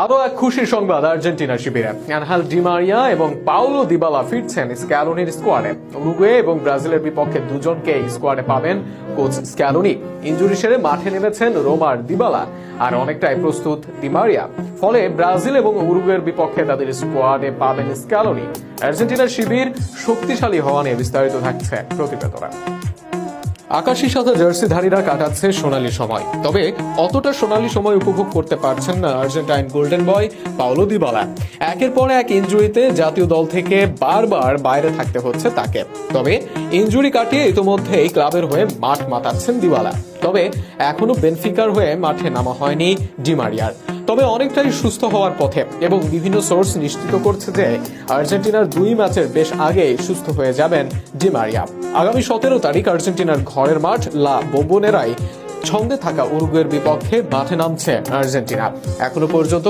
আরও এক খুশির সংবাদ আর্জেন্টিনার শিবিরে আনহেল ডি মারিয়া এবং পাউলো দিবালা ফিরছেন স্ক্যালোনির স্কোয়াডে। উরুগুয়ে এবং ব্রাজিলের বিপক্ষে দুজনকে স্কোয়াডে পাবেন কোচ স্ক্যালোনি। ইনজুরি সেরে মাঠে নেমেছেন রোমার দিবালা আর অনেকটাই প্রস্তুত ডি মারিয়া। ফলে ব্রাজিল এবং উরুগুয়ের বিপক্ষে তাদের স্কোয়াডে পাবেন স্ক্যালোনি। আর্জেন্টিনার শিবির শক্তিশালী হওয়া নিয়ে বিস্তারিত থাকছে প্রতিবেদনা। আকাশী সাদা জার্সিধারীরা কাটাচ্ছে সোনালী সময়, তবে অতটা সোনালী সময় উপভোগ করতে পারছেন না Argentine golden boy Paulo Dybala. একের পর এক ইনজুরিতে জাতীয় দল থেকে বারবার বাইরে থাকতে হচ্ছে তাকে। তবে ইনজুরি কাটিয়ে ইতোমধ্যেই ক্লাবের হয়ে মাঠ মাতাচ্ছেন দিবালা। তবে এখনো বেনফিকার হয়ে মাঠে নামা হয়নি ডি মারিয়ার। তবে অনেকটাই সুস্থ হওয়ার পথে এবং বিভিন্ন সোর্স নিশ্চিত করছে যে আর্জেন্টিনার 2 ম্যাচের বেশ আগেই সুস্থ হয়ে যাবেন ডি মারিয়া। আগামী 17 তারিখ আর্জেন্টিনার ঘরের মাঠ লা বোম্বোনেরায় ছন্দে থাকা উরুগুয়ের বিপক্ষে মাঠে নামছে আর্জেন্টিনা। এখনো পর্যন্ত